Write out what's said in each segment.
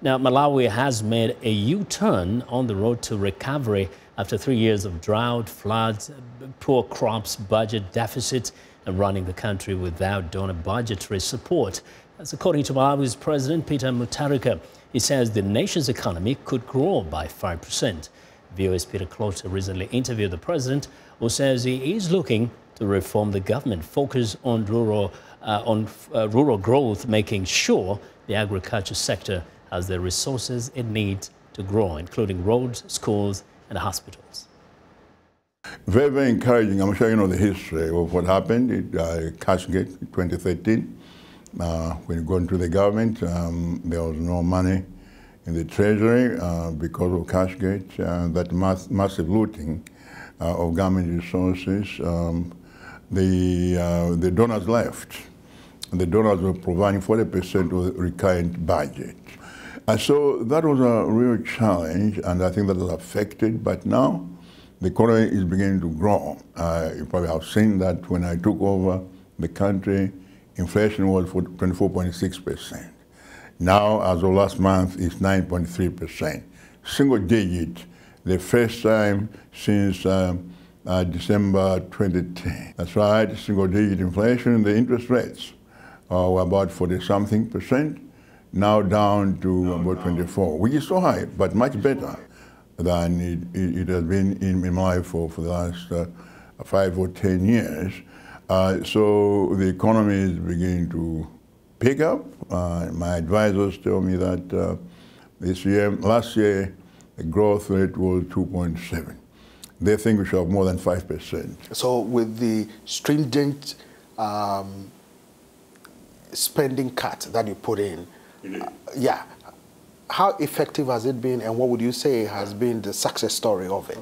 Now, Malawi has made a U-turn on the road to recovery after 3 years of drought, floods, poor crops, budget deficits, and running the country without donor budgetary support. That's according to Malawi's President, Peter Mutharika. He says the nation's economy could grow by 5%. VOA's Peter Clottey recently interviewed the president, who says he is looking to reform the government, focus on rural growth, making sure the agriculture sector has the resources it needs to grow, including roads, schools, and hospitals. Very, very encouraging. I'm sure you know the history of what happened at Cashgate in 2013. When you go into the government, there was no money in the treasury because of Cashgate, that massive looting of government resources. The donors left. The donors were providing 40% of the recurrent budget. And so that was a real challenge, and I think that was affected. But now the economy is beginning to grow. You probably have seen that when I took over the country, inflation was 24.6%. Now, as of last month, it's 9.3%. Single digit, the first time since December 2010. That's right, single digit inflation. The interest rates were about 40-something%, now down to about 24, which is so high, but much better than it has been in Malawi for the last 5 or 10 years. So the economy is beginning to pick up. My advisors tell me that last year, the growth rate was 2.7. They think we should have more than 5%. So with the stringent spending cut that you put in, yeah, how effective has it been, and what would you say has been the success story of it?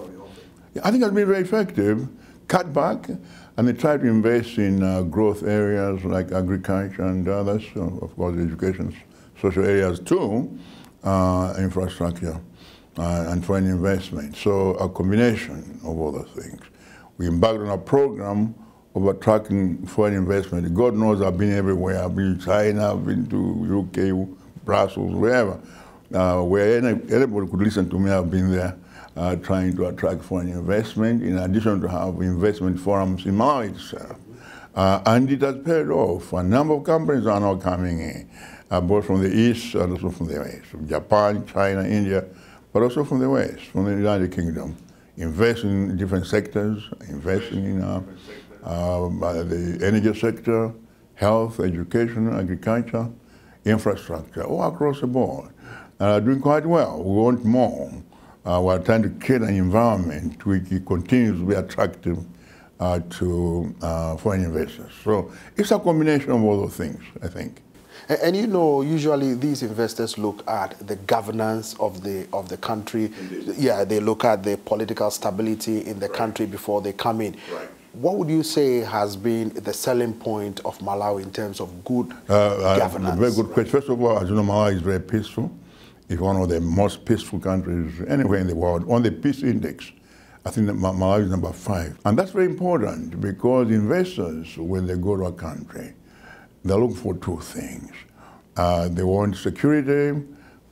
Yeah, I think it's been very effective. Cut back, and they try to invest in growth areas like agriculture and others, of course, education, social areas too, infrastructure, and foreign investment. So a combination of all those things. We embarked on a program of attracting foreign investment. God knows I've been everywhere. I've been to China, I've been to UK, Brussels, wherever. Where anybody could listen to me, I've been there trying to attract foreign investment, in addition to have investment forums in Malawi itself. And it has paid off. A number of companies are now coming in, both from the East and also from the West, from Japan, China, India, but also from the West, from the United Kingdom. Investing in different sectors, investing in the energy sector, health, education, agriculture, infrastructure, all across the board. Doing quite well. We want more. We're trying to create an environment which continues to be attractive to foreign investors. So it's a combination of all those things, I think. And you know, usually these investors look at the governance of the country. Indeed. Yeah, they look at the political stability in the country before they come in. Right. What would you say has been the selling point of Malawi in terms of good governance? Very good question. First of all, as you know, Malawi is very peaceful. It's one of the most peaceful countries anywhere in the world. On the peace index, I think that Malawi is number 5. And that's very important because investors, when they go to a country, they look for 2 things. They want security,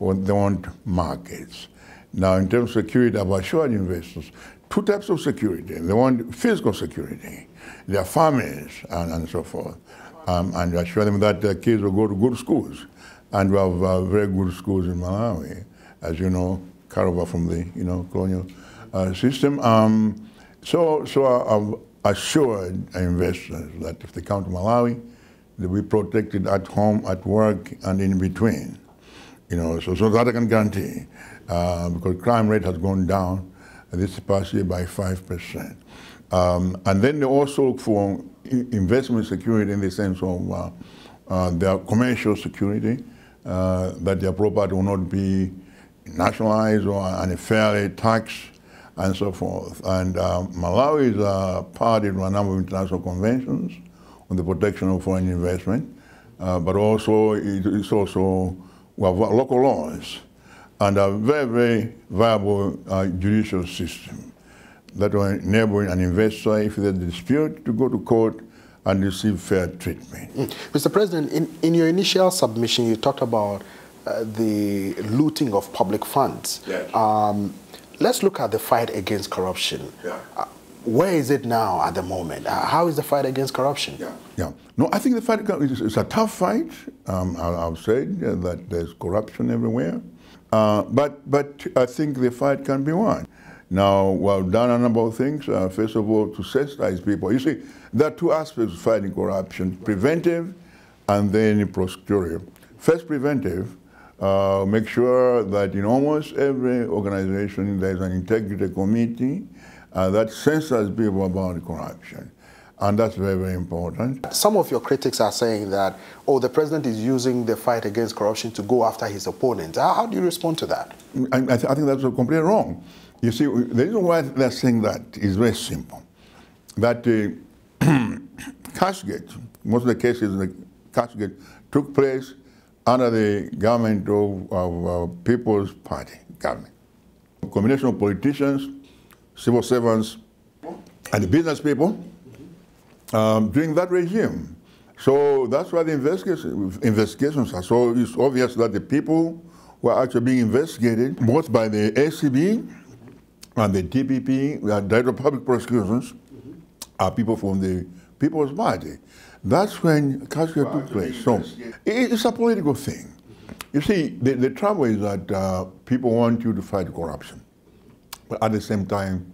or they want markets. Now, in terms of security, I've assured investors 2 types of security. They want physical security, their families, and so forth. And assure them that their kids will go to good schools. And we have very good schools in Malawi, as you know, carried from the colonial system. So I've assured investors that if they come to Malawi, they'll be protected at home, at work, and in between. So that I can guarantee, because crime rate has gone down this past year by 5%. And then they also look for investment security in the sense of their commercial security, that their property will not be nationalized or unfairly taxed, and so forth. And Malawi is a party to a number of international conventions on the protection of foreign investment, but also we have local laws and a very, very viable judicial system that will enable an investor, if there's a dispute, to go to court and receive fair treatment. Mr. President, in your initial submission, you talked about the looting of public funds. Yes. Let's look at the fight against corruption. Yeah. Where is it now at the moment? How is the fight against corruption? Yeah. No, I think the fight is a tough fight. I've said that there's corruption everywhere. But I think the fight can be won. Now, we've done a number of things. First of all, to sensitize people. You see, there are two aspects of fighting corruption: preventive and then prosecutorial. First, preventive. Make sure that in almost every organization there's an integrity committee that sensitizes people about corruption. And that's very, very important. Some of your critics are saying that, oh, the president is using the fight against corruption to go after his opponents. How do you respond to that? I think that's completely wrong. You see, the reason why they're saying that is very simple. That Cashgate, most of the cases in the Cashgate took place under the government of People's Party government. A combination of politicians, civil servants, and the business people during that regime. So that's why the investigations are. So it's obvious that the people who are actually being investigated, both by the ACB and the DPP, the Director of Public Prosecutions, are people from the People's Party. That's when Cashgate took place. So it's a political thing. You see, the trouble is that people want you to fight corruption, but at the same time,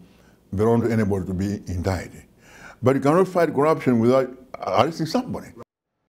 they don't want anybody to be indicted. But you cannot fight corruption without arresting somebody.